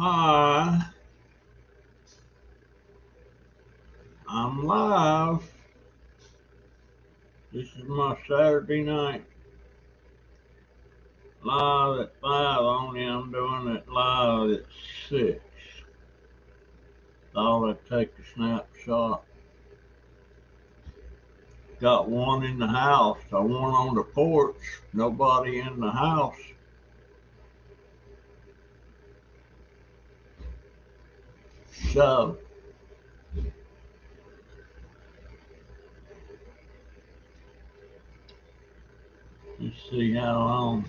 Hi, I'm live. This is my Saturday night live at 5, only I'm doing it live at 6. Thought I'd take a snapshot. Got one in the house, I one on the porch, nobody in the house. So, let's see how long.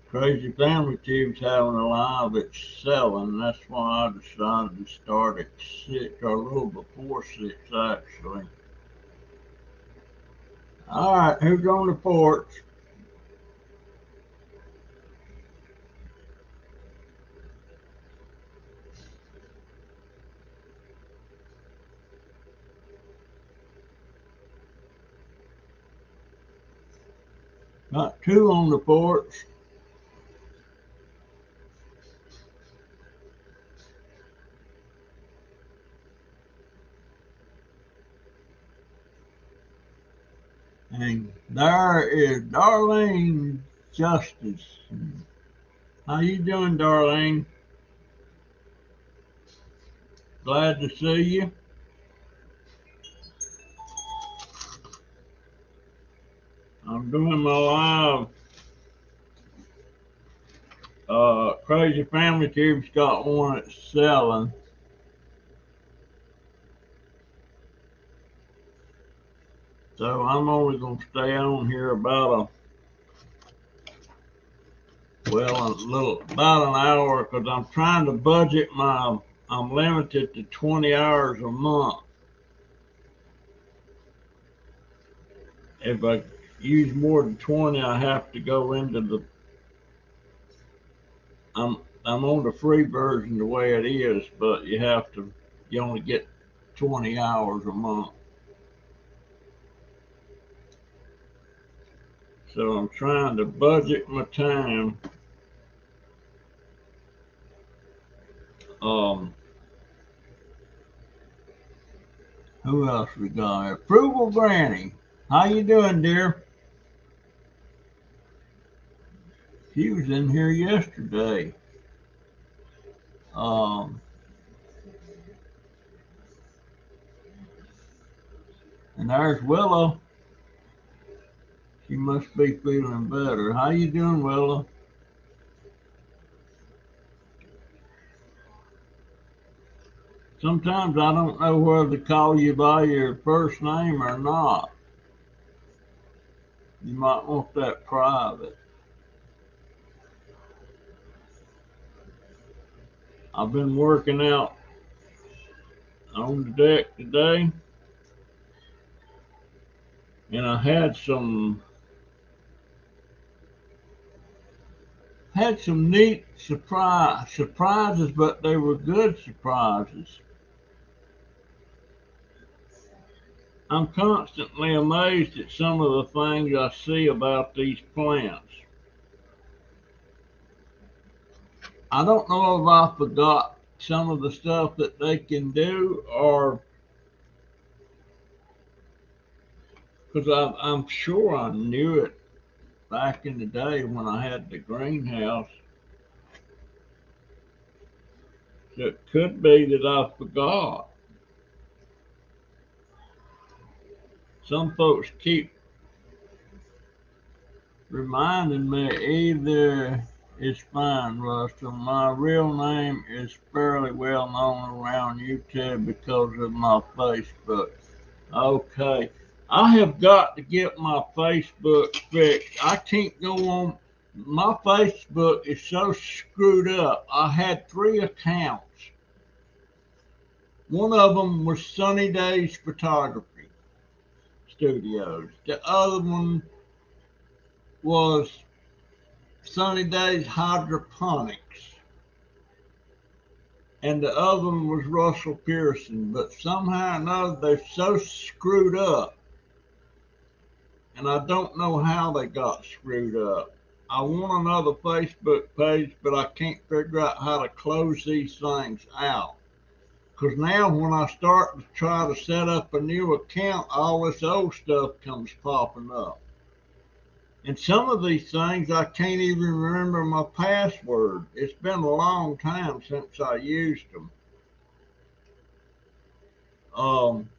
Crazy Family Tube's having a live at 7. That's why I decided to start at 6, or a little before 6 actually. Alright, who's on the porch? Got 2 on the porch. And there is Darlene Justice. How you doing, Darlene? Glad to see you. I'm doing my live. Crazy Family Tube's got one at 7. So I'm only going to stay on here about about an hour, because I'm trying to budget I'm limited to 20 hours a month. If I use more than 20, I have to go into I'm on the free version the way it is, but you only get 20 hours a month. So I'm trying to budget my time. Who else we got? Approval Granny. How you doing, dear? She was in here yesterday. And there's Willow. She must be feeling better. How you doing, Willow? Sometimes I don't know whether to call you by your first name or not. You might want that private. I've been working out on the deck today, and I had some neat surprises, but they were good surprises. I'm constantly amazed at some of the things I see about these plants. I don't know if I forgot some of the stuff that they can do, or because I'm sure I knew it back in the day when I had the greenhouse. So it could be that I forgot. Some folks keep reminding me either it's fine, Russell. My real name is fairly well known around YouTube because of my Facebook. Okay. I have got to get my Facebook fixed. I can't go on. My Facebook is so screwed up. I had 3 accounts. One of them was Sunny Days Photography Studios. The other one was Sunny Days Hydroponics. And the other one was Russell Pearson. But somehow or another, they're so screwed up. and I don't know how they got screwed up. I want another Facebook page, but I can't figure out how to close these things out. Because now when I start to try to set up a new account, all this old stuff comes popping up. And some of these things I can't even remember my password. It's been a long time since I used them. Um,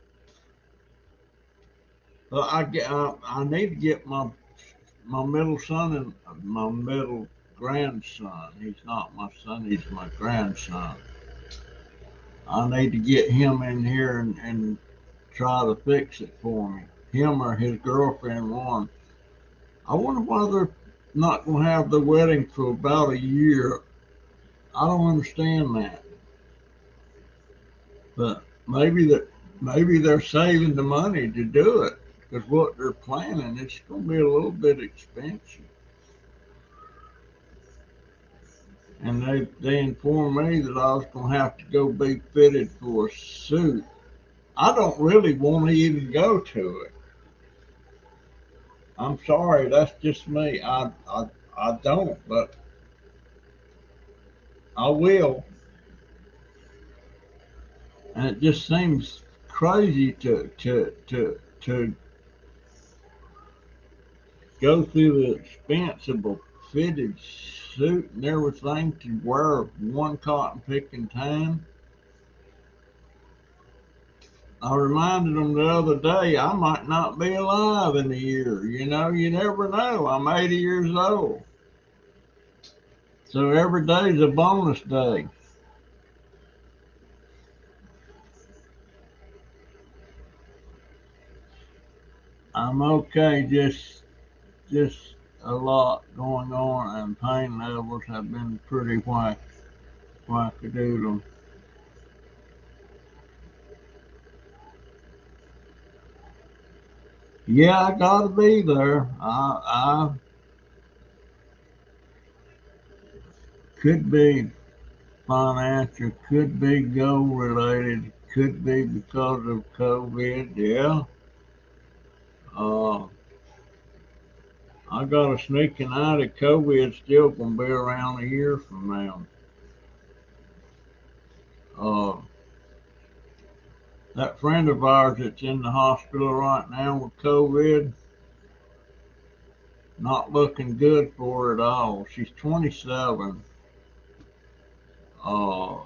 I need to get my middle son and my middle grandson. He's not my son, he's my grandson. I need to get him in here and try to fix it for me. Him or his girlfriend, one. I wonder why they're not going to have the wedding for about a year. I don't understand that. But maybe they're saving the money to do it because what they're planning it's going to be a little bit expensive. And they informed me that I was going to have to go be fitted for a suit. I don't really want to even go to it. I'm sorry, that's just me. I don't, but I will. And it just seems crazy to go through the expense of a fitted suit and everything to wear one cotton picking time. I reminded them the other day I might not be alive in a year. You know, you never know. I'm 80 years old. So every day's a bonus day. I'm okay, just a lot going on and pain levels have been pretty wackadoodle. Yeah, I gotta be there. I could be financial, could be goal related, could be because of COVID. Yeah. Uh, I got a sneaking eye that COVID's still gonna be around a year from now. Uh, that friend of ours that's in the hospital right now with COVID, not looking good for her at all. She's 27. Uh,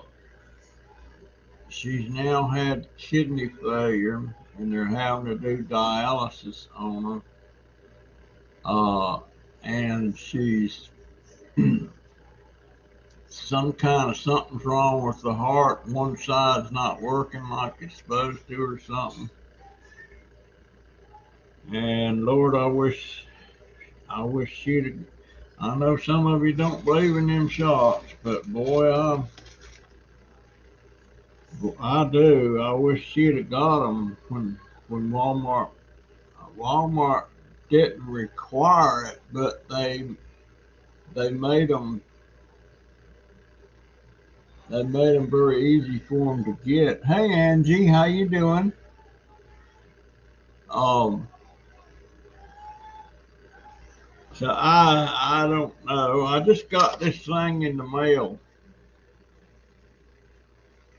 she's now had kidney failure, and they're having to do dialysis on her. And she's some kind of something's wrong with the heart. One side's not working like it's supposed to, or something. And Lord, I wish she'd. I know some of you don't believe in them shots, but boy, I do. I wish she'd have got them when Walmart didn't require it, but they made them they made them very easy for them to get. Hey Angie, how you doing? Um, so I don't know. I just got this thing in the mail.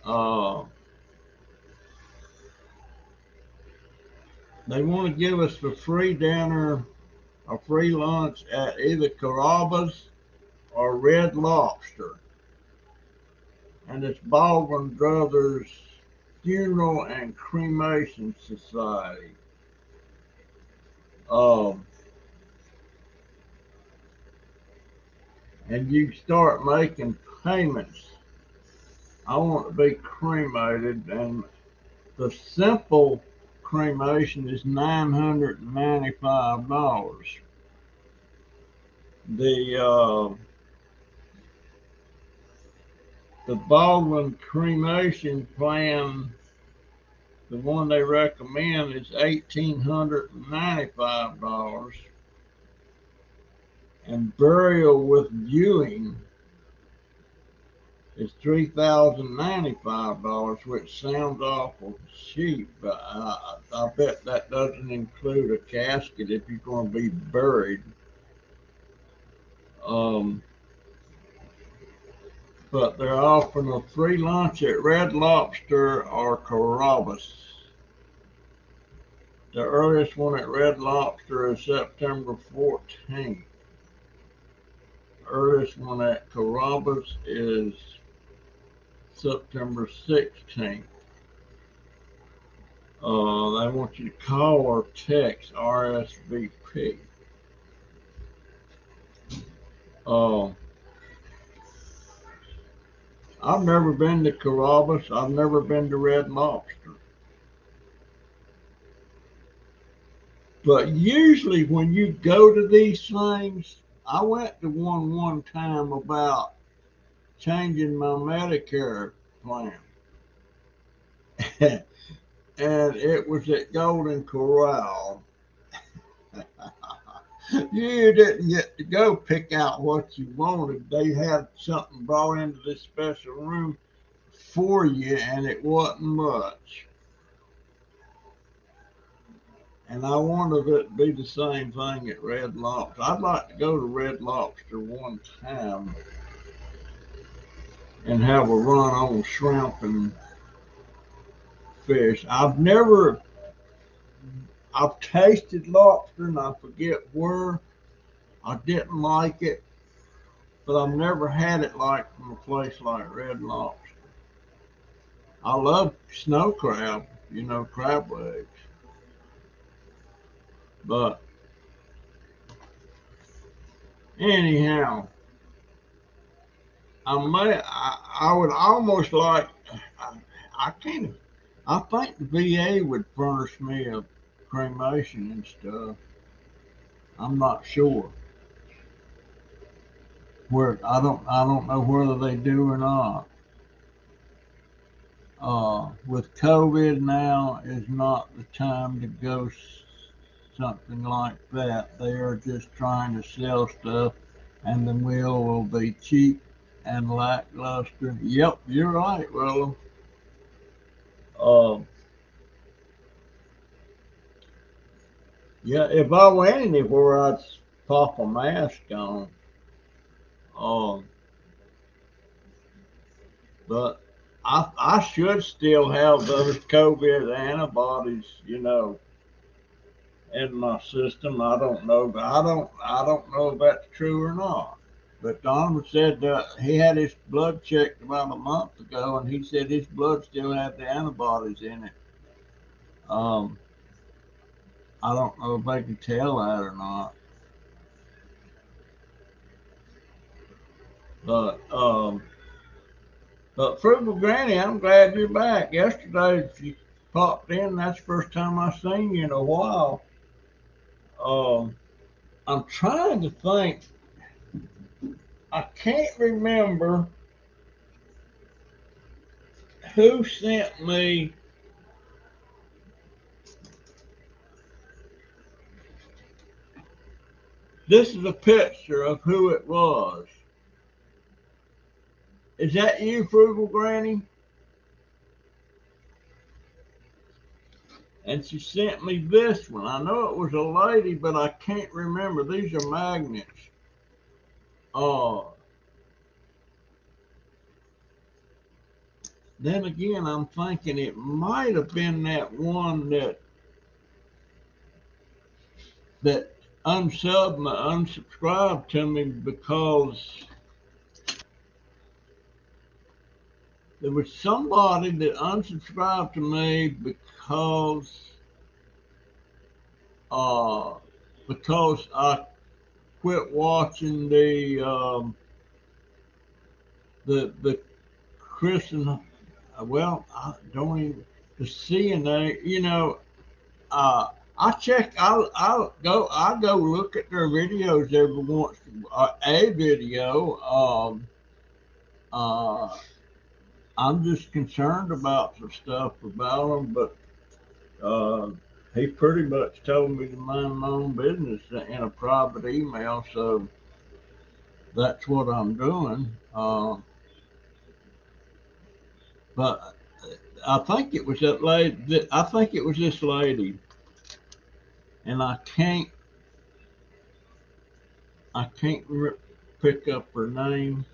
Uh, they want to give us a free dinner, a free lunch at either Carrabba's or Red Lobster, and it's Baldwin Brothers Funeral and Cremation Society. Um, and you start making payments. I want to be cremated, and the simple cremation is $995. The Baldwin cremation plan, the one they recommend, is $1,895, and burial with viewing is $3,095, which sounds awful cheap, but I bet that doesn't include a casket if you're going to be buried. Um, but they're offering a free lunch at Red Lobster or Carrabba's. The earliest one at Red Lobster is September 14th. Earliest one at Carrabba's is September 16th. They want you to call or text RSVP. Uh, I've never been to Carrabba's. I've never been to Red Lobster. But usually when you go to these things, I went to one time about changing my Medicare plan. And it was at Golden Corral. You didn't get to go pick out what you wanted. They had something brought into this special room for you, and it wasn't much. And I wanted it to be the same thing at Red Lobster. I'd like to go to Red Lobster one time and have a run on shrimp and fish. I've tasted lobster and I forget where. I didn't like it, but I've never had it like from a place like Red Lobster. I love snow crab, crab legs. But anyhow, I would almost like, I can't, I think the VA would furnish me a cremation and stuff. I'm not sure where, I don't know whether they do or not. With COVID now is not the time to go something like that. They are just trying to sell stuff, and the meal will be cheap and lackluster. Yep, you're right, Willow. Uh, yeah, if I went anywhere, I'd pop a mask on. Uh, but I should still have those COVID antibodies, in my system. I don't know. I don't know if that's true or not. But Donovan said he had his blood checked about a month ago, and he said his blood still had the antibodies in it. Um, I don't know if they can tell that or not. But Frugal Granny, I'm glad you're back. Yesterday you popped in. That's the first time I've seen you in a while. Um, I'm trying to think. I can't remember who sent me. This is a picture of who it was. Is that you, Frugal Granny? And she sent me this one. I know it was a lady, but I can't remember. These are magnets. Uh, then again, I'm thinking it might have been that one that unsubscribed to me because there was somebody that unsubscribed to me uh, because I quit watching the Christian. Well, I don't even the CNA. Uh, I go look at their videos every once a video. Uh, I'm just concerned about some stuff about them, but uh, he pretty much told me to mind my own business in a private email, so that's what I'm doing. But I think it was that lady. I think it was this lady, and I can't pick up her name.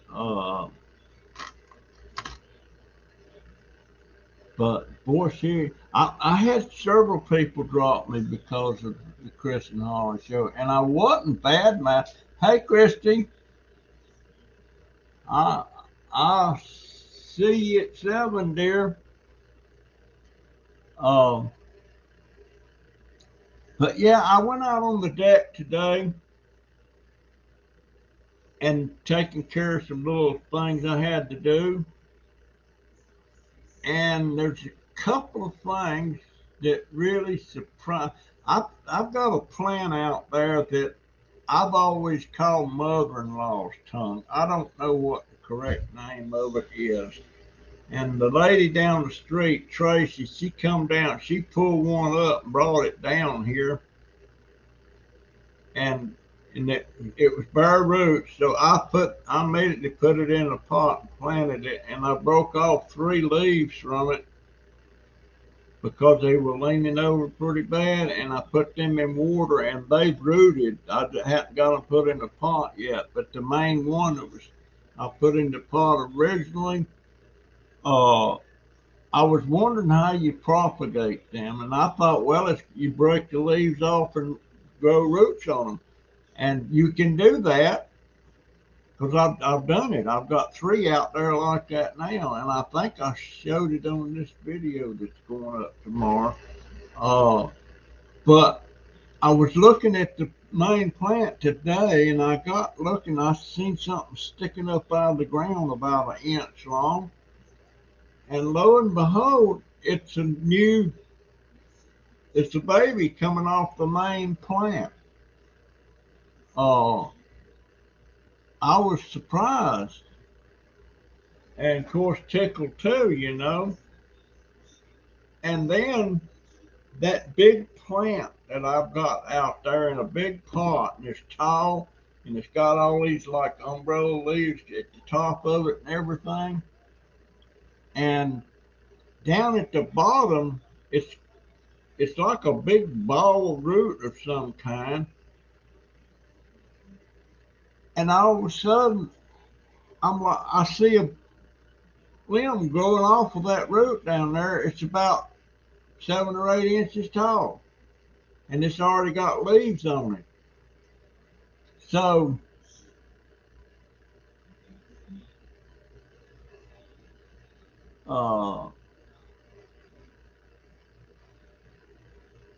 But boy, I had several people drop me because of the Chris and Holly show, and I wasn't bad, man. Hey, Christy, I I see you at 7, dear. Um, but yeah, I went out on the deck today and taking care of some little things I had to do, and there's a couple of things that really surprise. I've got a plant out there that I've always called mother-in-law's tongue. I don't know what the correct name of it is. And the lady down the street, Tracy, she come down, she pulled one up and brought it down here, and it was bare roots. So I immediately put it in a pot and planted it, and I broke off 3 leaves from it because they were leaning over pretty bad, and I put them in water and they've rooted. I hadn't got them put in the pot yet, but the main one that was I put in the pot originally, uh, I was wondering how you propagate them, and I thought, well, if you break the leaves off and grow roots on them, and you can do that because I've done it. I've got 3 out there like that now, and I think I showed it on this video that's going up tomorrow. Uh, but I was looking at the main plant today, and I got looking. I seen something sticking up out of the ground about 1 inch long, and lo and behold, it's a baby coming off the main plant. Uh, I was surprised, and of course tickled too. And then that big plant that I've got out there in a big pot, and it's tall, and it's got all these like umbrella leaves at the top of it and everything. And down at the bottom, it's like a big ball root of some kind. And all of a sudden, I see a limb growing off of that root down there. It's about 7 or 8 inches tall, and it's already got leaves on it. So uh,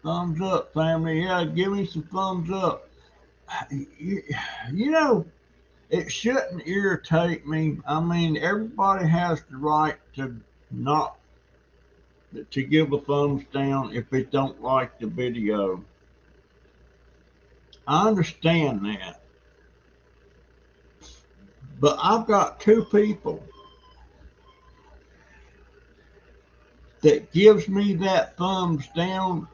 thumbs up, family. Yeah, give me some thumbs up. You, you know, it shouldn't irritate me. I mean, everybody has the right to not to give a thumbs down if they don't like the video. I understand that, but I've got 2 people that gives me that thumbs down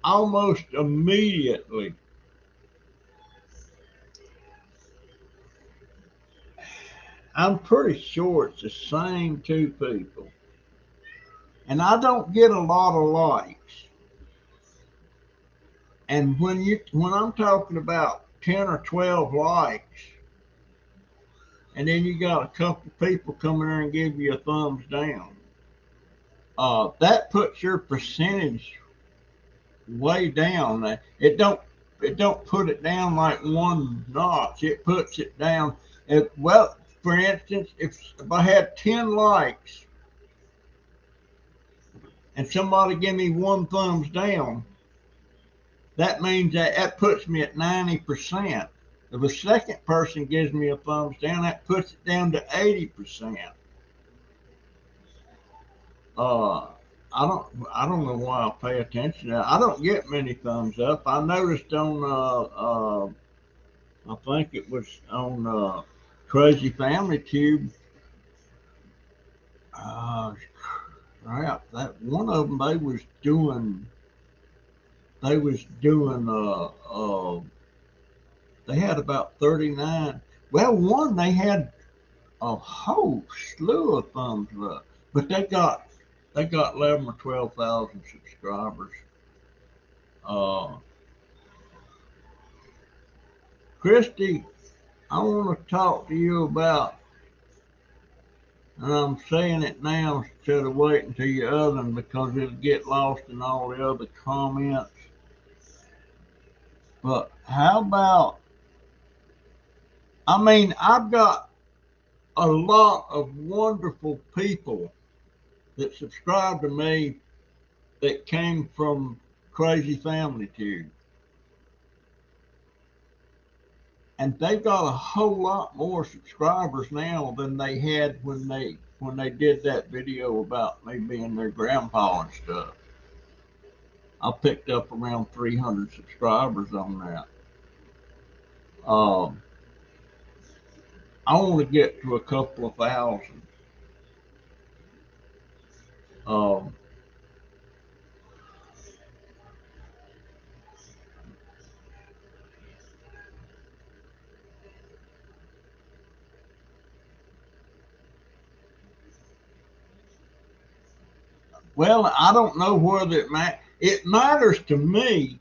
almost immediately. I'm pretty sure it's the same 2 people. And I don't get a lot of likes. And when I'm talking about 10 or 12 likes, and then you got a couple people coming there and give you a thumbs down, that puts your percentage way down. It don't put it down like 1 notch. It puts it down. Well, for instance, if I had 10 likes and somebody give me 1 thumbs down, that means that puts me at 90%. If a second person gives me a thumbs down, that puts it down to 80%. Uh, I don't know why I pay attention to that. I don't get many thumbs up. I noticed on I think it was on Crazy Family Tube. Crap, that one of them they was doing they had about 39. Well, one they had a whole slew of thumbs up. But they got 11 or 12,000 subscribers. Uh, Christy, I want to talk to you about, and I'm saying it now instead of waiting till your other one because it'll get lost in all the other comments. But how about, I mean, I've got a lot of wonderful people that subscribe to me that came from Crazy Family Tube. And they've got a whole lot more subscribers now than they had when they did that video about me being their grandpa and stuff. I picked up around 300 subscribers on that. Um, I want to get to a couple of thousand. Um, well, I don't know whether it matters to me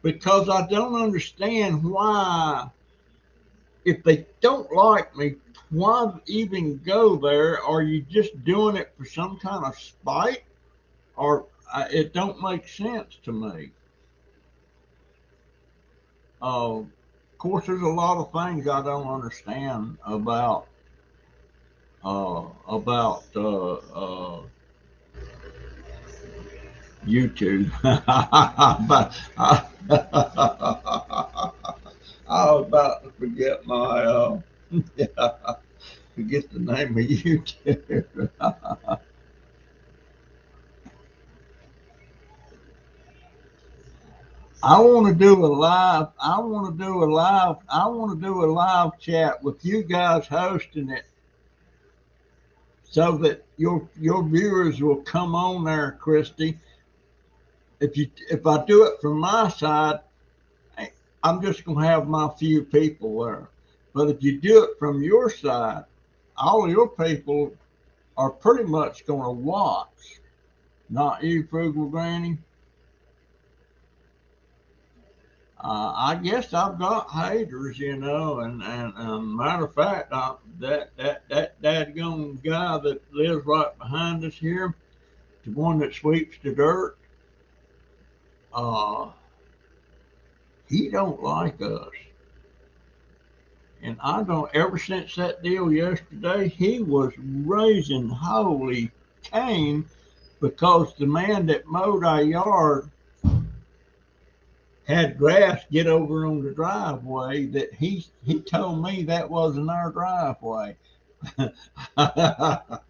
because I don't understand why, if they don't like me, why even go there? Are you just doing it for some kind of spite? Or it don't make sense to me. Of course, there's a lot of things I don't understand about YouTube. But I was about to forget my forget the name of YouTube. I want to do a live. I want to do a live. I want to do a live chat with you guys hosting it, so that your viewers will come on there, Christy. If I do it from my side, I'm just gonna have my few people there. But if you do it from your side, all your people are pretty much gonna watch. Not you, Frugal Granny. I guess I've got haters, and matter of fact, that dadgone guy that lives right behind us here, the one that sweeps the dirt, uh, he don't like us. And I don't, ever since that deal yesterday, he was raising holy Cain because the man that mowed our yard had grass get over on the driveway that he told me that wasn't our driveway. That's the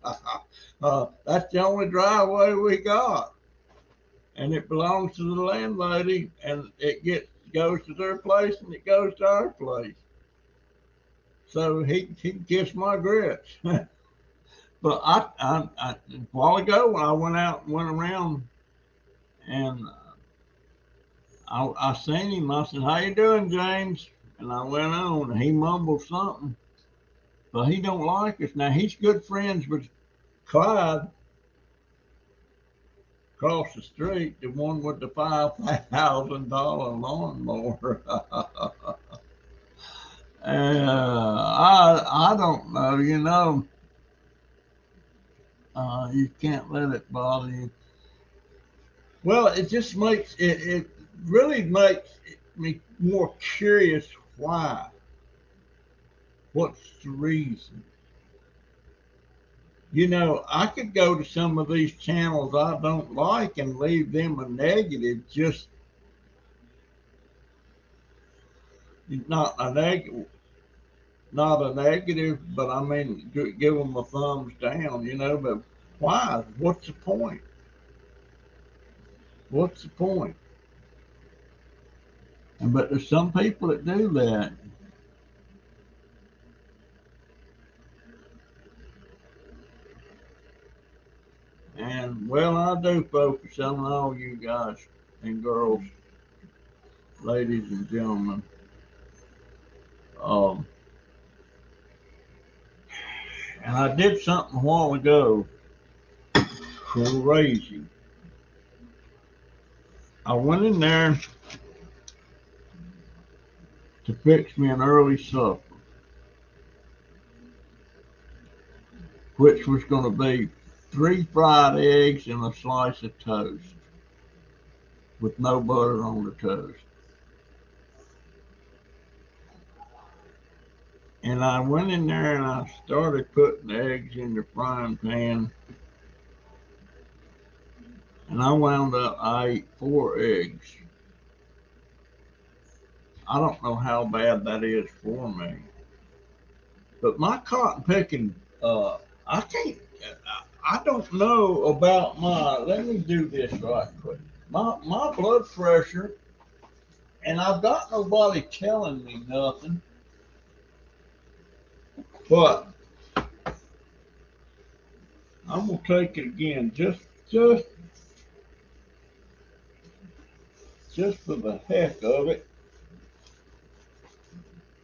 only driveway we got. And it belongs to the landlady, and goes to their place and it goes to our place. So he can kiss my grits. But a while ago when I went around, and I seen him. I said, "How you doing, James?" And I went on, and he mumbled something, but he don't like us. Now he's good friends with Clyde across the street, the one with the $5,000 lawnmower. I don't know, you can't let it bother you. Well, it just makes it really makes me more curious why. What's the reason? I could go to some of these channels I don't like and leave them a negative, just not a negative, but I mean, give them a thumbs down. But why? What's the point? What's the point? But there's some people that do that. And well, I do focus on all you guys and girls, ladies and gentlemen. Um, And I did something a while ago crazy. I went in there to fix me an early supper, which was going to be 3 fried eggs and a slice of toast with no butter on the toast. And I went in there and I started putting eggs in the frying pan. And I wound up, I ate 4 eggs. I don't know how bad that is for me. But my cotton picking, I can't, I don't know about let me do this right quick. My blood pressure, and I've got nobody telling me nothing, but I'm gonna take it again, just, just for the heck of it.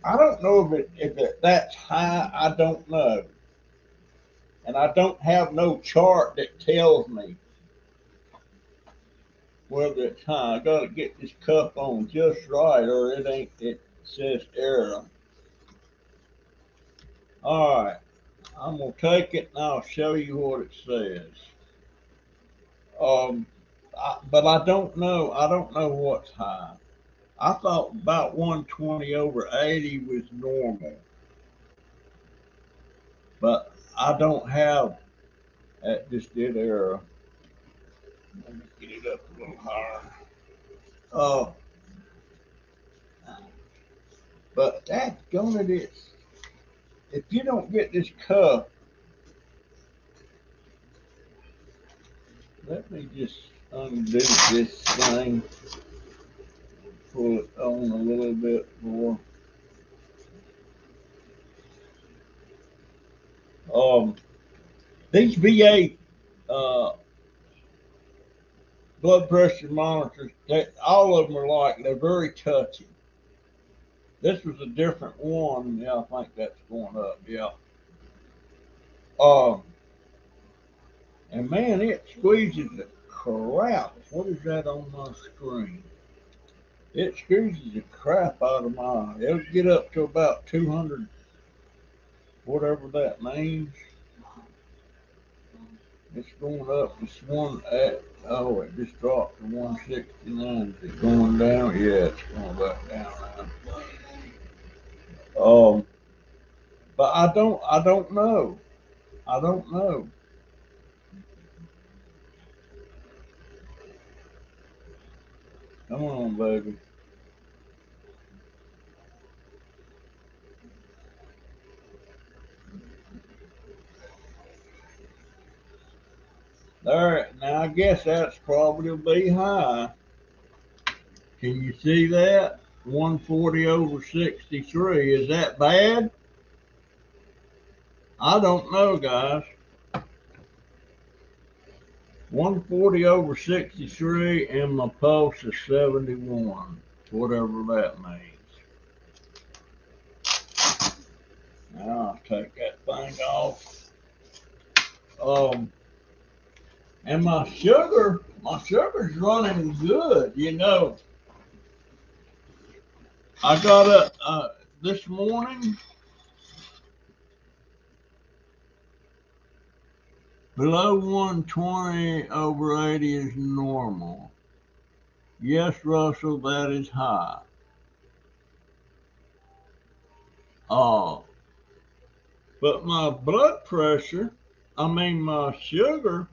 I don't know if that's high. I don't know, and I don't have no chart that tells me whether it's high. I gotta get this cup on just right, or it ain't. It says error. All right, I'm gonna take it and I'll show you what it says. Um, but I don't know. I don't know what's high. I thought about 120/80 was normal, but I don't have. That just did error. Let me get it up a little higher. Oh, but that's gonna this. If you don't get this cup, let me just undo this thing. Pull it on a little bit more. These VA blood pressure monitors, all of them are like, they're very touchy. This was a different one. Yeah, I think that's going up. Yeah. Um, and man, it squeezes the crap. What is that on my screen? It squeezes the crap out of my. It'll get up to about 200, whatever that means. It's going up. This one at, oh, it just dropped to 169. Is it going down? Yeah, it's going back down now. But I don't know. I don't know. Come on, baby. There, now I guess that's probably high. Can you see that? 140/63. Is that bad? I don't know, guys. 140/63 and my pulse is 71, whatever that means. Now I'll take that thing off. And my sugar's running good. You know, I got up this morning below 120/80 is normal. Yes, Russell, that is high. Oh, but my blood pressure, my sugar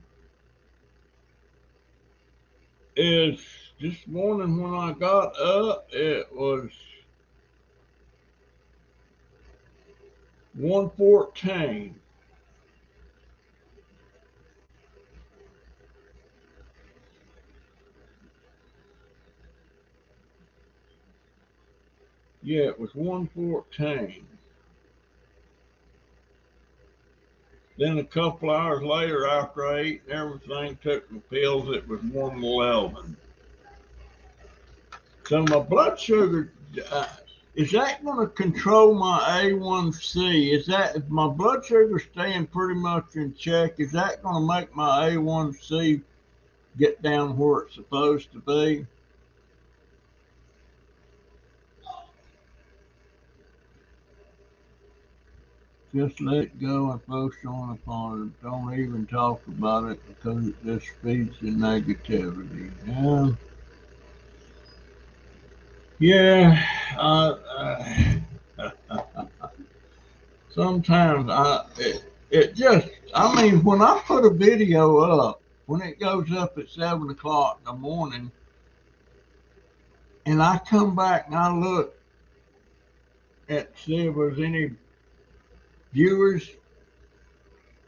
is, this morning when I got up, it was 114. Yeah, it was 114. Then a couple hours later, after I ate and everything, took my pills, it was 111. So my blood sugar, Is that going to control my A1C? Is that, if my blood sugar staying pretty much in check, is that going to make my A1C get down where it's supposed to be? Just let it go and focus on upon it. Don't even talk about it because it just feeds the negativity. Yeah. Sometimes it just, I mean, when I put a video up, when it goes up at 7 o'clock in the morning, and I come back and I look at see if there's any viewers,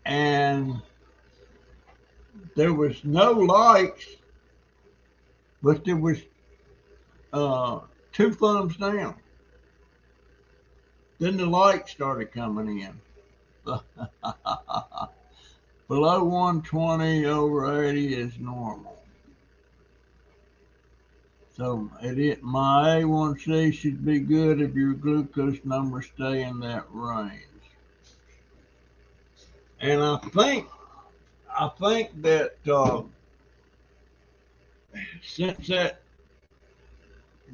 and there was no likes, but there was uh, 2 thumbs down. Then the likes started coming in. Below 120 over 80 is normal. So my A1C should be good if your glucose numbers stay in that range. And I think that since that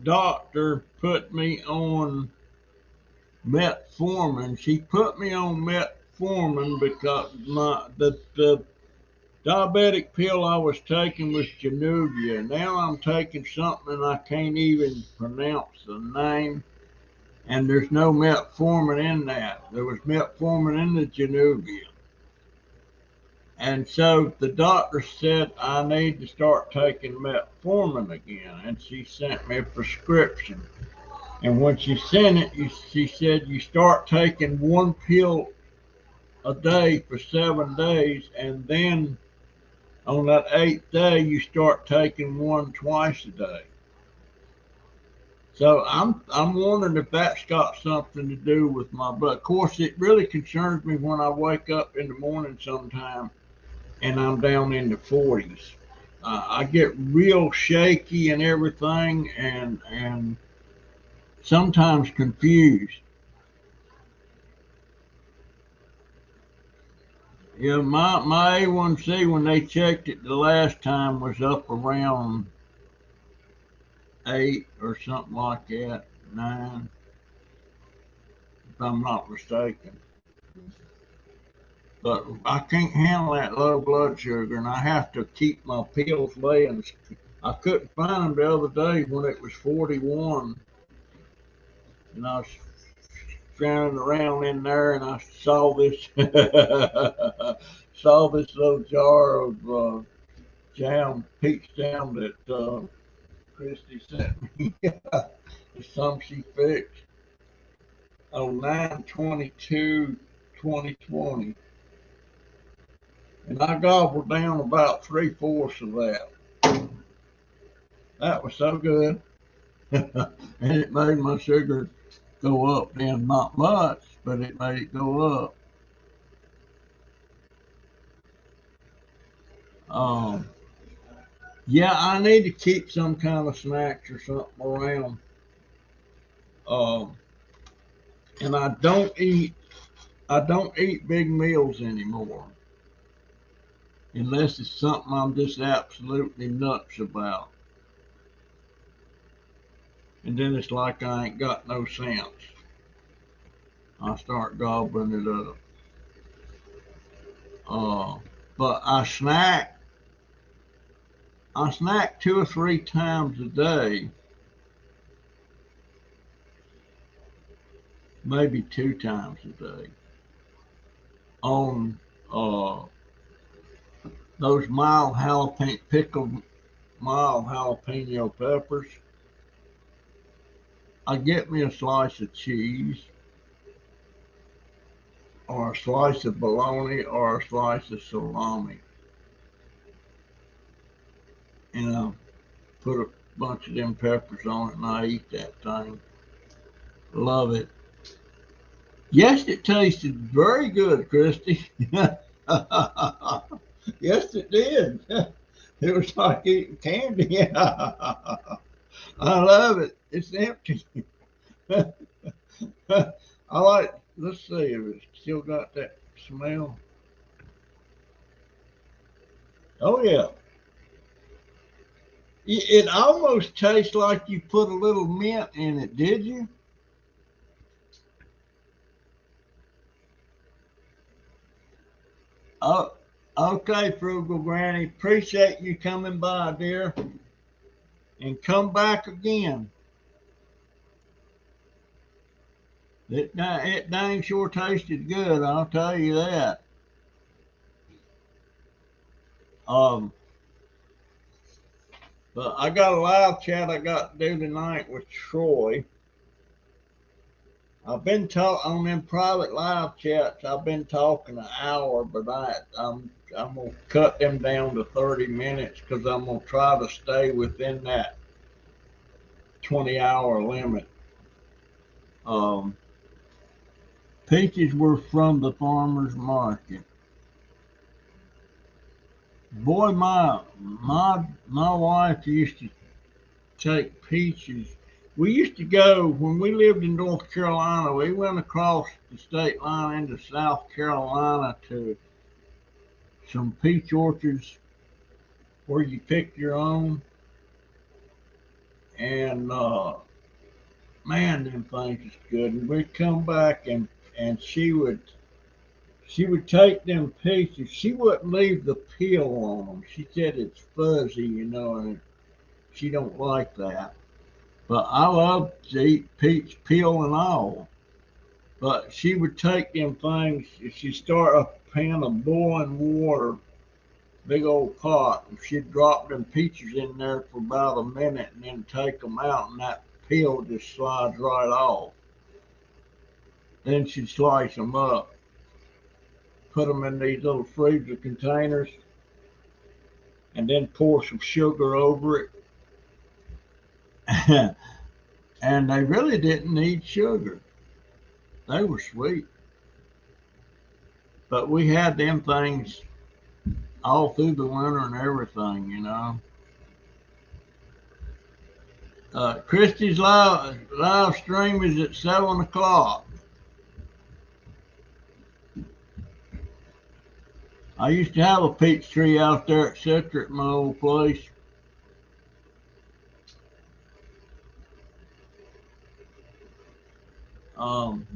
doctor put me on metformin, she put me on metformin because the diabetic pill I was taking was Januvia. Now I'm taking something I can't even pronounce the name, and there's no metformin in that. There was metformin in the Januvia. And so the doctor said I need to start taking metformin again, and she sent me a prescription. And when she sent it, she said you start taking 1 pill a day for 7 days, and then on that 8th day you start taking one twice a day. So I'm wondering if that's got something to do with my blood. Of course, it really concerns me when I wake up in the morning sometime and I'm down in the 40s. I get real shaky and everything, and sometimes confused. Yeah, my A1C when they checked it the last time was up around 8 or something like that, 9, if I'm not mistaken. But I can't handle that low blood sugar, and I have to keep my pills laying. I couldn't find them the other day when it was 41, and I was drowning around in there, and I saw this saw this little jar of jam, peach jam that Christy sent me. It's some she fixed on 9/22/2020, and I gobbled down about 3/4 of that. That was so good, and it made my sugar go up. Then not much, but it made it go up. Um, yeah, I need to keep some kind of snacks or something around. Um, and I don't eat big meals anymore unless it's something I'm just absolutely nuts about. And then it's like I ain't got no sense. I start gobbling it up. Uh, but I snack 2 or 3 times a day, maybe 2 times a day, on uh, those pickled mild jalapeno peppers. I get me a slice of cheese, or a slice of bologna, or a slice of salami, and I put a bunch of them peppers on it, and I eat that thing. Love it. Yes, it tasted very good, Christy. Yes, it did. It was like eating candy. I love it. It's empty. I like, let's see if it's still got that smell. Oh, yeah. It almost tastes like you put a little mint in it, did you? Oh, okay, Frugal Granny. Appreciate you coming by, dear. And come back again. It dang sure tasted good, I'll tell you that. Um, but I got a live chat I got to do tonight with Troy. I've been talking on them private live chats. I've been talking an hour, but I'm gonna cut them down to 30 minutes because I'm gonna try to stay within that 20-hour limit. Um, Peaches were from the farmer's market. Boy, my wife used to take peaches. We used to go when we lived in North Carolina. We went across the state line into South Carolina to some peach orchards where you pick your own. And man, them things is good. And we'd come back and she would take them peaches. She wouldn't leave the peel on them. She said it's fuzzy, and she don't like that. But I love to eat peach peel and all. But she would take them things. She'd start a pan of boiling water, big old pot, and she'd drop them peaches in there for about a minute, and then take them out, and that peel just slides right off. Then she'd slice them up, put them in these little freezer containers, and then pour some sugar over it. And they really didn't need sugar. They were sweet. But we had them things all through the winter and everything. Christy's live stream is at 7 o'clock. I used to have a peach tree out there at Citric, my old place.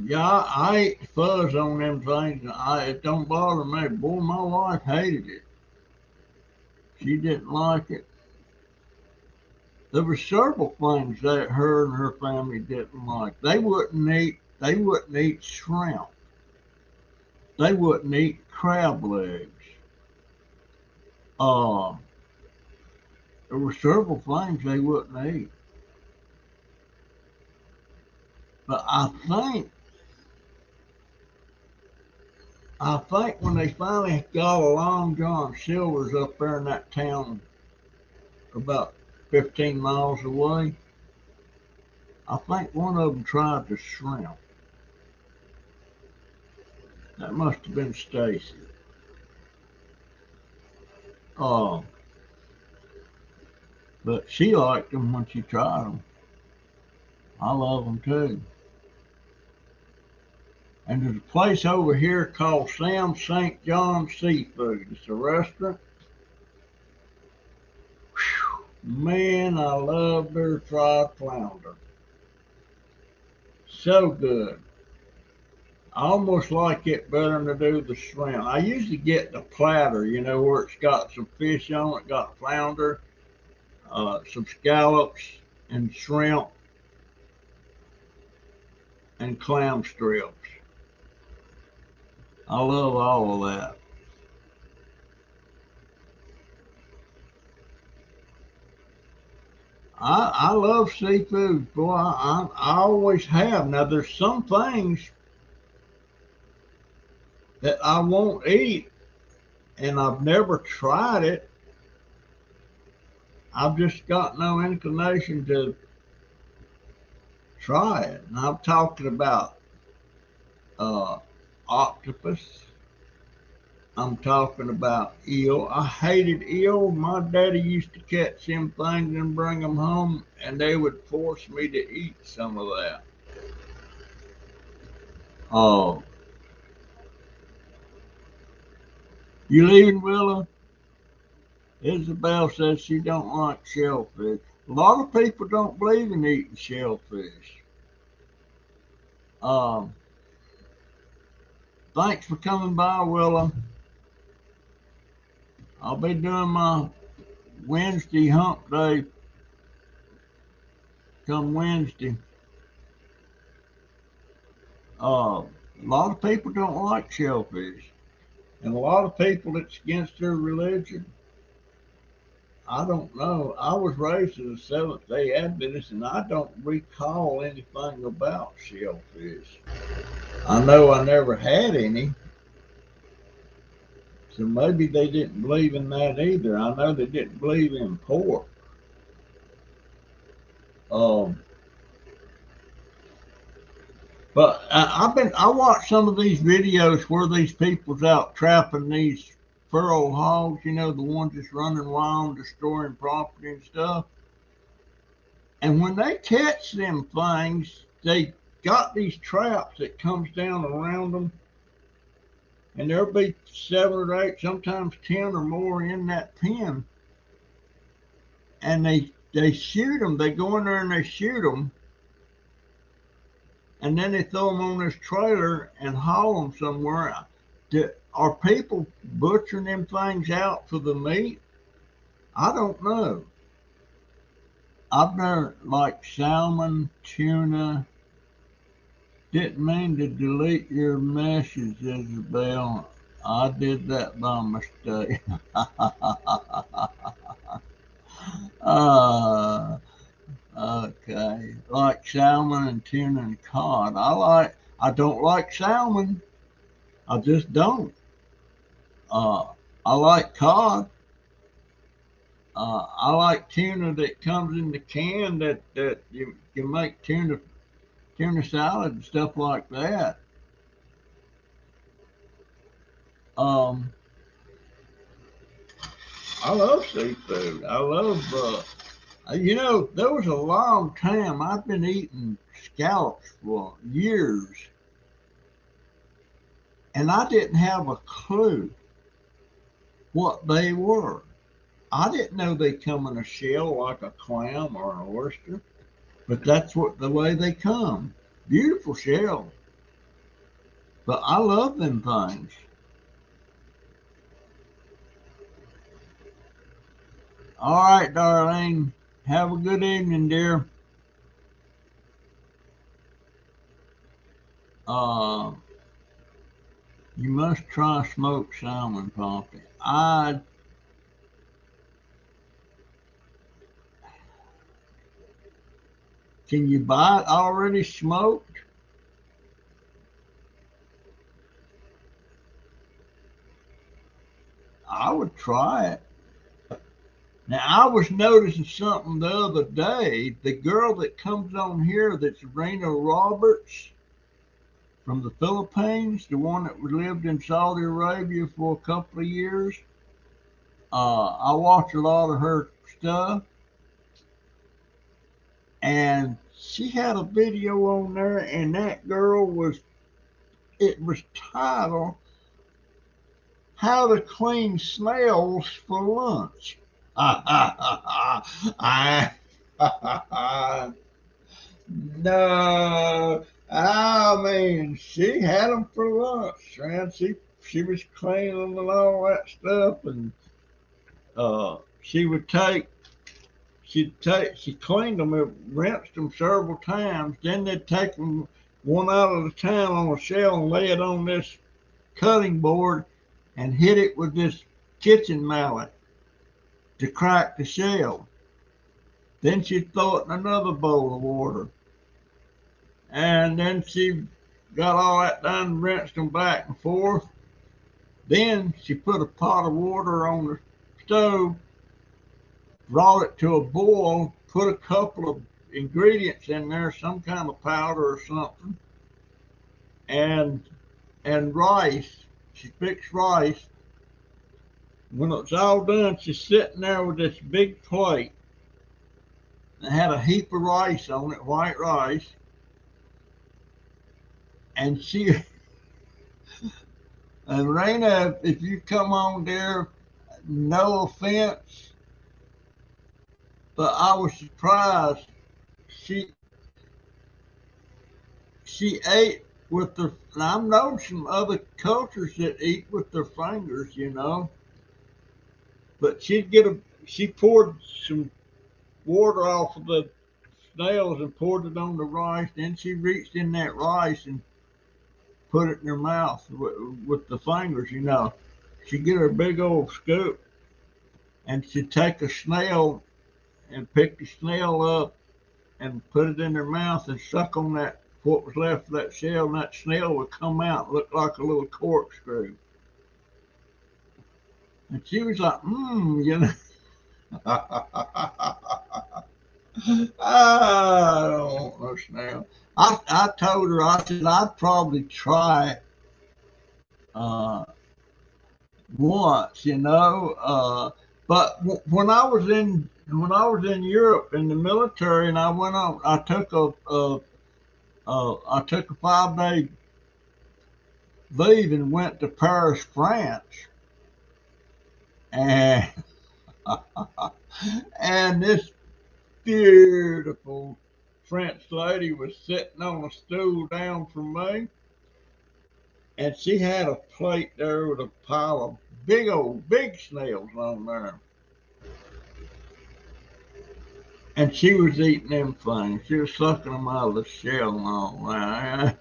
Yeah, I ate fuzz on them things. It don't bother me. Boy, my wife hated it. She didn't like it. There were several things that her and her family didn't like. They wouldn't eat. They wouldn't eat shrimp. They wouldn't eat crab legs. Uh, there were several things they wouldn't eat. But I think when they finally got a Long John Silver's up there in that town about 15 miles away, I think one of them tried the shrimp. That must have been Stacy. Uh, but she liked them when she tried them. I love them too. And there's a place over here called Sam St. John Seafood. It's a restaurant. Whew, man, I love their fried flounder. So good. I almost like it better than I do the shrimp. I usually get the platter, where it's got some fish on it, got flounder, some scallops, and shrimp, and clam strips. I love all of that. I love seafood, boy. I always have. Now, there's some things that I won't eat, and I've never tried it. I've just got no inclination to try it. And I'm talking about uh, octopus. I'm talking about eel. I hated eel. My daddy used to catch them things and bring them home, and they would force me to eat some of that. Oh, you leaving, Willa? Isabel says she don't like shellfish. A lot of people don't believe in eating shellfish. Um, Thanks for coming by, Willa. I'll be doing my Wednesday hump day come Wednesday. A lot of people don't like shellfish, and a lot of people it's against their religion. I don't know. I was raised as a Seventh Day Adventist, and I don't recall anything about shellfish. I know I never had any, so maybe they didn't believe in that either. I know they didn't believe in pork. Um, but I watched some of these videos where these people's out trapping these feral hogs. You know, the ones that's running wild, destroying property and stuff. And when they catch them things, they got these traps that comes down around them, and there'll be 7 or 8, sometimes 10 or more in that pen. And they shoot them. They go in there and they shoot them, and then they throw them on this trailer and haul them somewhere. Are people butchering them things out for the meat? I don't know. I've never like salmon, tuna. Didn't mean to delete your message, Isabel. I did that by mistake. uh, okay. Like salmon and tuna and cod. I don't like salmon. I just don't. Uh, I like cod. I like tuna that comes in the can that you can make tuna salad and stuff like that. Um, I love seafood. I love you know, there was a long time I've been eating scallops for years, and I didn't have a clue what they were. I didn't know they come in a shell like a clam or an oyster, but that's what the way they come. Beautiful shell, but I love them things. All right, darling. Have a good evening, dear. Uh, you must try smoked salmon, Poppy. Can you buy it already smoked? I would try it. Now, I was noticing something the other day. The girl that comes on here that's Rena Roberts from the Philippines, the one that lived in Saudi Arabia for a couple of years. I watch a lot of her stuff, and she had a video on there, and that girl it was titled "How to Clean Snails for Lunch." I, no, I mean she had them for lunch, man. She was cleaning and all that stuff, and she would take she cleaned them, rinsed them several times. Then they'd take them one out at a time on a shell and lay it on this cutting board and hit it with this kitchen mallet to crack the shell. Then she'd throw it in another bowl of water. And then she got all that done, rinsed them back and forth. Then she put a pot of water on the stove, brought it to a boil, put a couple of ingredients in there, some kind of powder or something, and rice. She fixed rice. When it's all done, she's sitting there with this big plate that had a heap of rice on it, white rice. And she, and Raina, if you come on there, no offense, but I was surprised. She she ate with the. And I've known some other cultures that eat with their fingers, you know. But she'd get a. She poured some water off of the snails and poured it on the rice. Then she reached in that rice and put it in her mouth with the fingers, you know. She'd get her big old scoop and she'd take a snail and pick the snail up and put it in her mouth and suck on that what was left of that shell, and that snail would come out and look like a little corkscrew. And she was like, you know. I don't want no snail. I told her, I said, I'd probably try it uh, once, you know. But when I was in Europe in the military, and I went on, I took a 5 day leave and went to Paris, France, and and this beautiful French lady was sitting on a stool down from me, and she had a plate there with a pile of big snails on there. And she was eating them things. She was sucking them out of the shell and all that.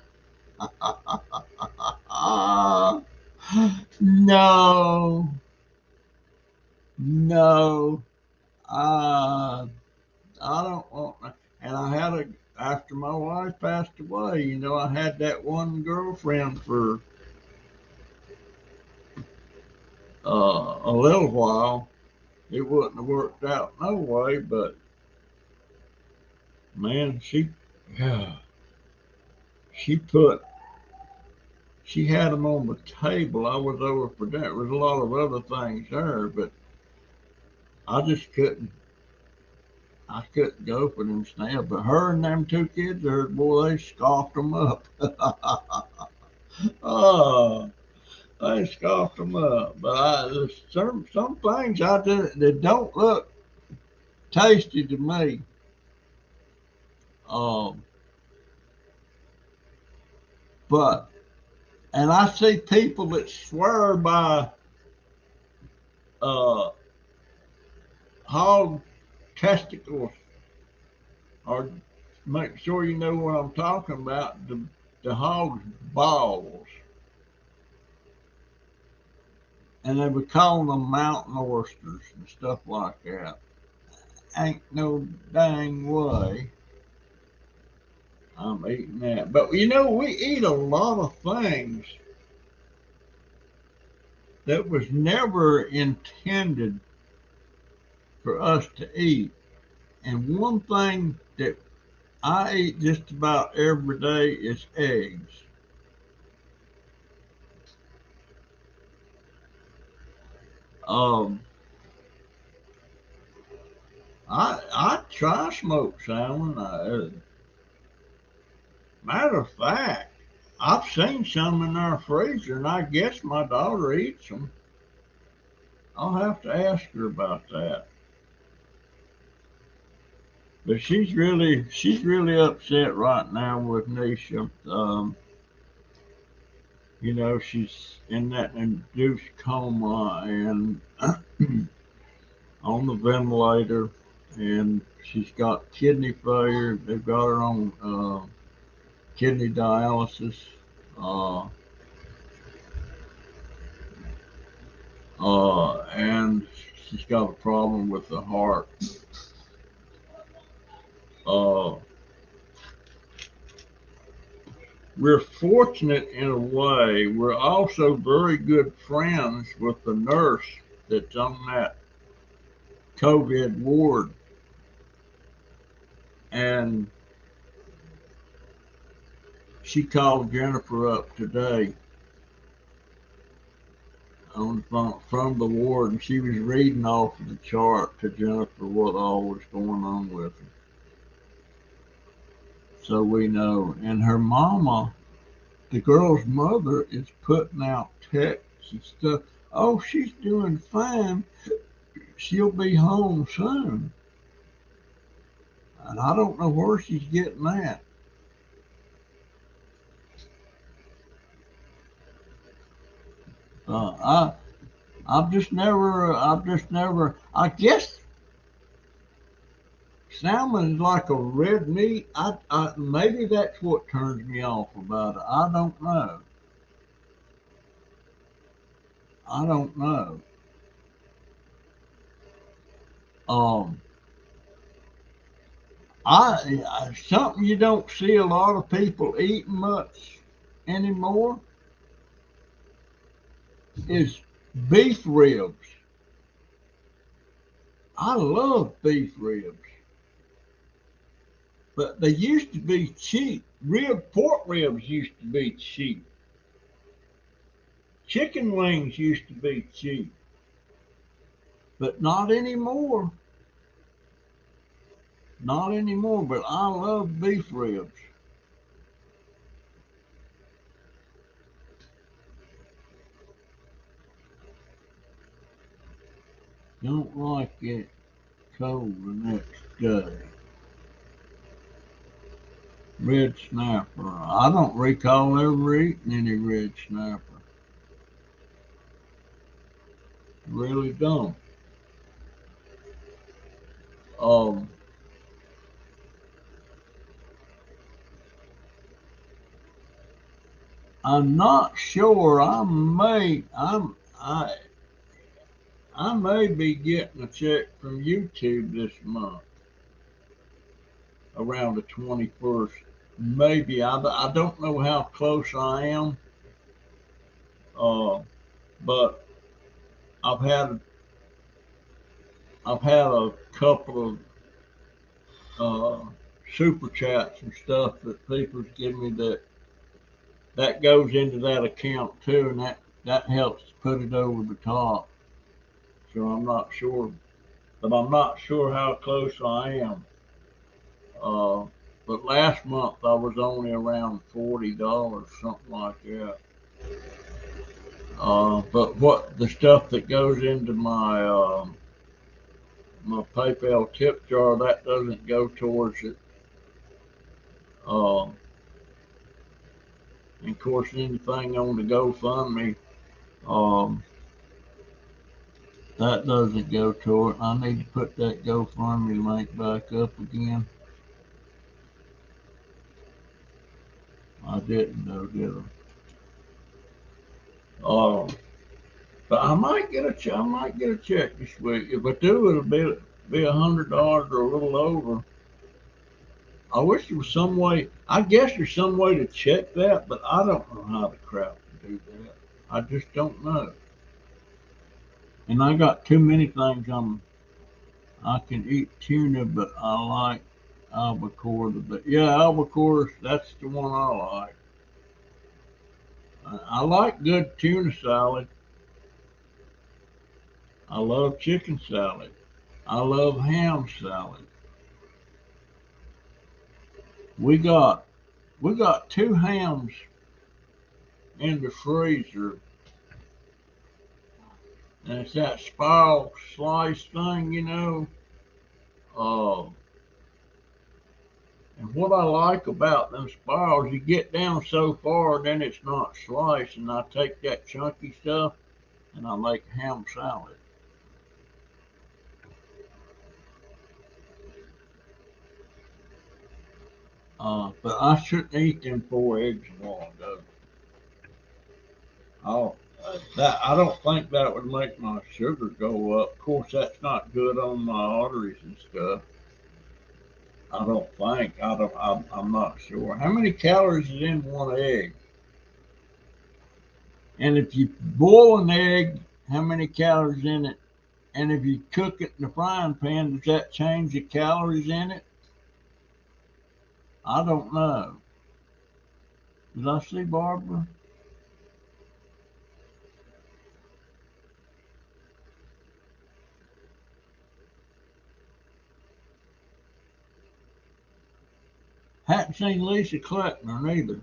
No, no, uh, I don't want that. And I had after my wife passed away, you know, I had that one girlfriend for a little while. It wouldn't have worked out no way, but man, yeah, she put, she had them on the table. I was over for dinner. There was a lot of other things there, but I just couldn't. I couldn't go for them snails. But her and them two kids, boy, they scoffed them up. Oh, they scoffed them up. But there's some things out there that don't look tasty to me. Um, but and I see people that swear by uh, hog testicles, or make sure you know what I'm talking about. The hog's balls, and they would call them mountain oysters and stuff like that. Ain't no dang way I'm eating that. But you know, we eat a lot of things that was never intended for us to eat. And one thing that I eat just about every day is eggs. Um, I try smoked salmon. Matter of fact, I've seen some in our freezer, and I guess my daughter eats them. I'll have to ask her about that. But she's really upset right now with Nisha. You know, she's in that induced coma and on the ventilator, and she's got kidney failure. They've got her on kidney dialysis, uh, and she's got a problem with the heart. Uh, we're fortunate in a way. We're also very good friends with the nurse that's on that COVID ward, and she called Jennifer up today on the phone from the ward, and she was reading off of the chart to Jennifer what all was going on with her. So we know. And her mama the girl's mother is putting out texts and stuff. Oh, she's doing fine. She'll be home soon. And I don't know where she's getting that. I I've just never, I guess salmon is like a red meat. Maybe that's what turns me off about it. I don't know. I don't know. Um, something you don't see a lot of people eating much anymore is beef ribs. I love beef ribs, but they used to be cheap. Pork ribs used to be cheap. Chicken wings used to be cheap, but not anymore. Not anymore, but I love beef ribs. Don't like it cold the next day. Red snapper. I don't recall ever eating any red snapper. Really don't. Um, I'm not sure. I may be getting a check from YouTube this month around the 21st. Maybe I don't know how close I am. Uh, but I've had I've had a couple of super chats and stuff that people's give me that goes into that account too, and that helps put it over the top. So I'm not sure, but I'm not sure how close I am. Uh, but last month I was only around $40, something like that. But what the stuff that goes into my PayPal tip jar, that doesn't go towards it. Uh, and of course, anything on the GoFundMe, um, that doesn't go toward it. I need to put that GoFundMe link back up again. I didn't though, did I? But I might get I might get a check this week. If I do, it'll be $100 or a little over. I wish there was some way. I guess there's some way to check that, but I don't know how the crap to do that. I just don't know. And I got too many things I can eat tuna, but I like albacore. But yeah, albacore, that's the one I like. I like good tuna salad. I love chicken salad. I love ham salad. We got we got two hams in the freezer, and it's that spiral slice thing. Uh, and what I like about them spirals, you get down so far, then it's not sliced, and I take that chunky stuff and I make ham salad. But I shouldn't eat them 4 eggs long though. Oh, that I don't think that would make my sugar go up. Of course, that's not good on my arteries and stuff. I don't think. I don't. I'm not sure. How many calories is in one egg? And if you boil an egg, how many calories in it? And if you cook it in the frying pan, does that change the calories in it? I don't know. Did I see Barbara? Hadn't seen Lisa Kleckner neither.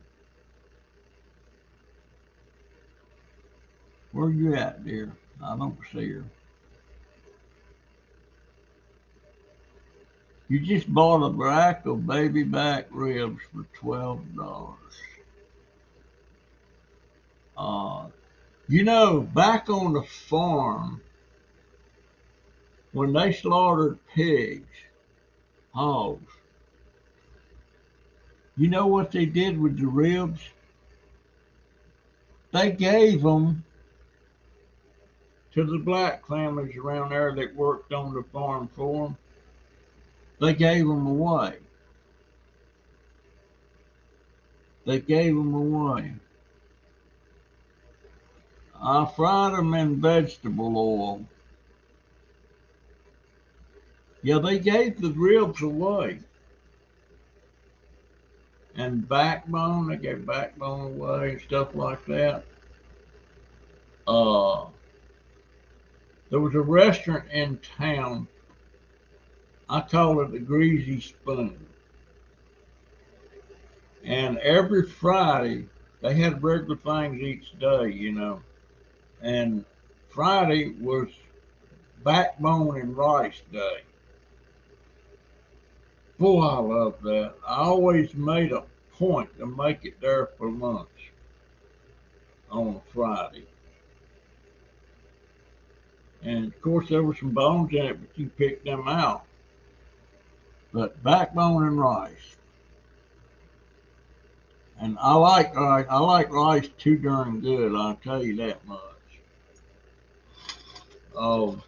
Where you at, dear? I don't see her. You just bought a rack of baby back ribs for $12. Uh, back on the farm, when they slaughtered pigs, hogs, you know what they did with the ribs? They gave them to the black families around there that worked on the farm for them. They gave them away. They gave them away. I fried them in vegetable oil. Yeah, they gave the ribs away. And backbone, they gave backbone away and stuff like that. Uh, there was a restaurant in town. I call it the Greasy Spoon. And every Friday, they had regular things each day. And Friday was backbone and rice day. Boy, I love that. I always made a point to make it there for lunch on a Friday. And of course, there were some bones in it, but you picked them out. But backbone and rice. And I like rice too darn good, I'll tell you that much. Oh,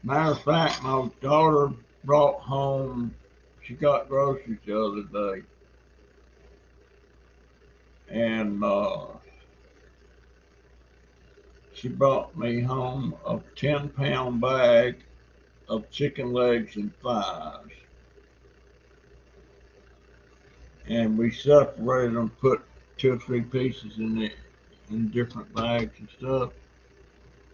matter of fact, my daughter brought home, she got groceries the other day. And she brought me home a 10-pound bag of chicken legs and thighs. And we separated them, put 2 or 3 pieces in different bags and stuff.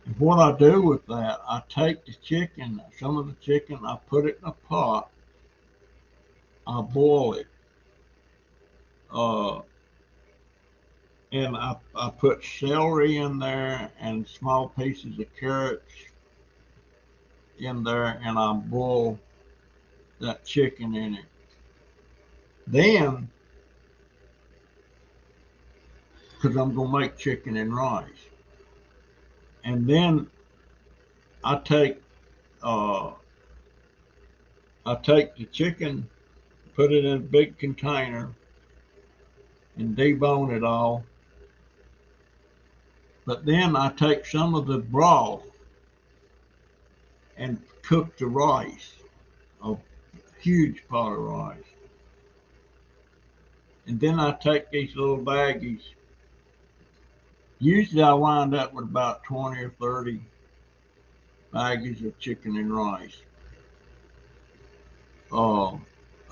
And what I do with that, I take the chicken, some of the chicken, I put it in a pot, I boil it, uh, and I put celery in there and small pieces of carrots in there, and I boil that chicken in it. Then, because I'm going to make chicken and rice, and then I take uh, the chicken, put it in a big container, and debone it all. But then I take some of the broth and cook the rice, a huge pot of rice. And then I take these little baggies. Usually I wind up with about 20 or 30 baggies of chicken and rice. Oh,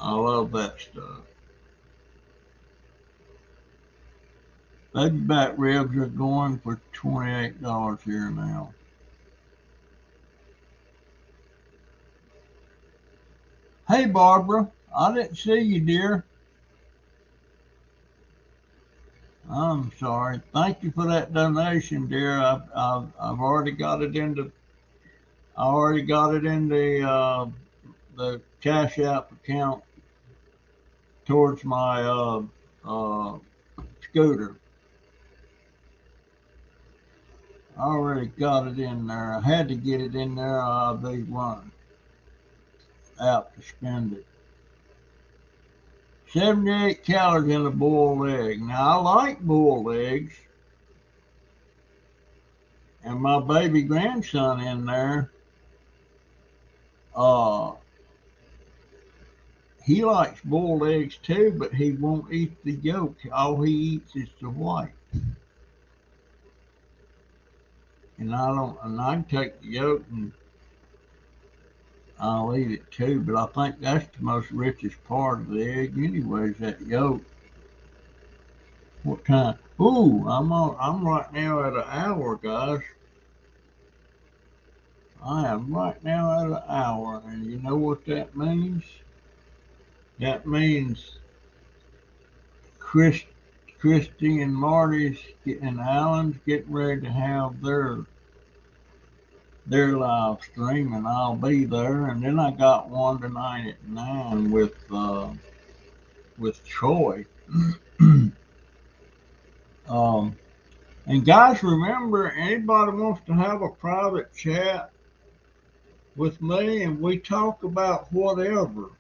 I love that stuff. Baby back ribs are going for $28 here now. Hey, Barbara, I didn't see you, dear. I'm sorry. Thank you for that donation, dear. I've already got it into. I already got it in the Cash App account towards my uh, scooter. I already got it in there. I had to get it in there. I'll be one apt to spend it. 78 calories in a boiled egg. Now, I like boiled eggs. And my baby grandson in there, uh, he likes boiled eggs too, but he won't eat the yolk. All he eats is the white. And I can take the yolk and I'll eat it too, but I think that's the most richest part of the egg anyways, that yolk. What time? Ooh, I'm right now at an hour, guys. I am right now at an hour, and you know what that means? That means Chris Christy and Marty's and Alan's getting ready to have their live stream, and I'll be there. And then I got one tonight at 9 with Troy. And guys, remember, anybody wants to have a private chat with me and we talk about whatever.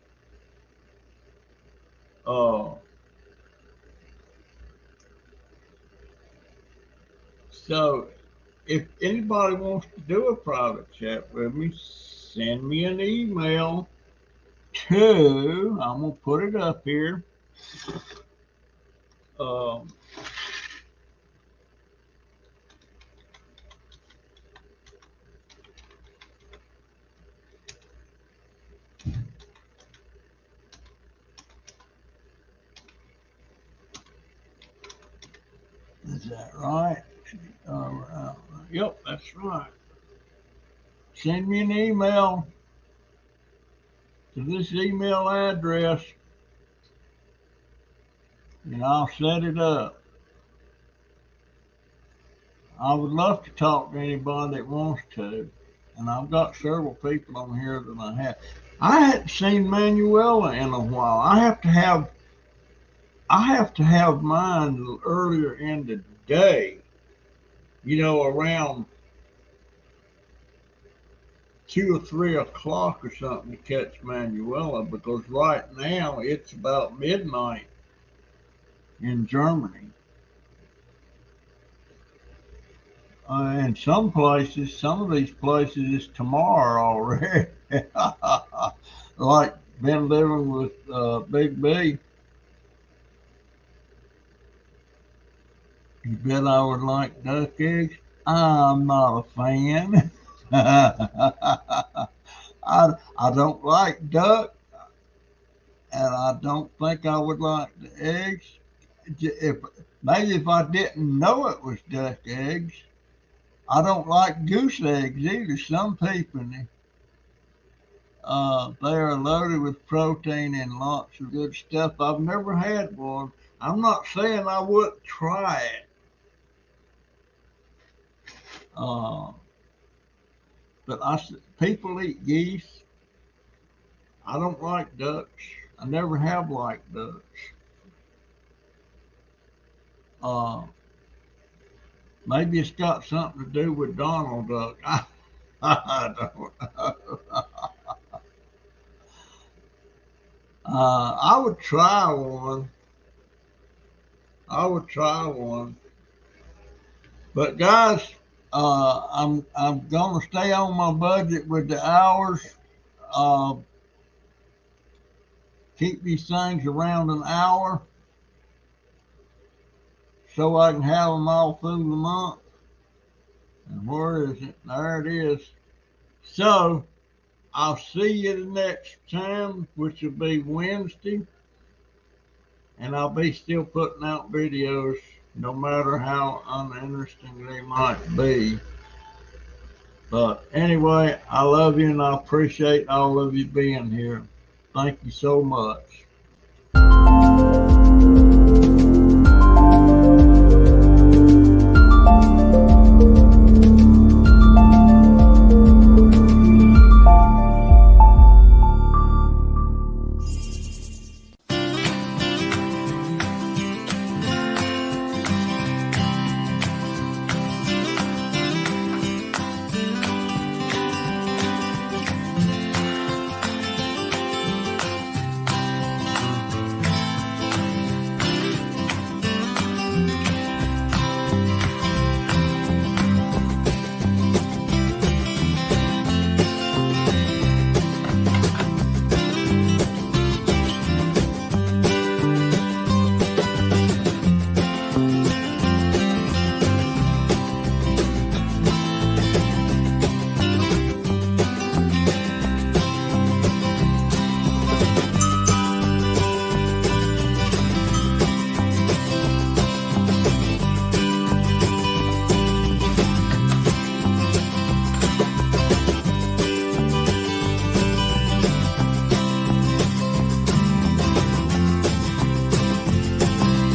So if anybody wants to do a private chat with me, send me an email to, I'm going to put it up here. Is that right? Yep, that's right. Send me an email to this email address and I'll set it up. I would love to talk to anybody that wants to. And I've got several people on here that I have. I hadn't seen Manuela in a while. I have to have mine earlier in the day, around 2 or 3 o'clock or something to catch Manuela, because right now it's about midnight in Germany. And some of these places it's tomorrow already. Like been living with Big B. You bet I would like duck eggs? I'm not a fan. I don't like duck, and I don't think I would like the eggs. Maybe if I didn't know it was duck eggs. I don't like goose eggs either. Some people, they are loaded with protein and lots of good stuff. I've never had one. I'm not saying I wouldn't try it. But people eat geese. I don't like ducks. I never have liked ducks. Maybe it's got something to do with Donald Duck. I don't know. I would try one. But guys, I'm gonna stay on my budget with the hours. Keep these things around an hour so I can have them all through the month. And where is it? There it is. So I'll see you the next time, which will be Wednesday. And I'll be still putting out videos, no matter how uninteresting they might be. But anyway, I love you and I appreciate all of you being here. Thank you so much.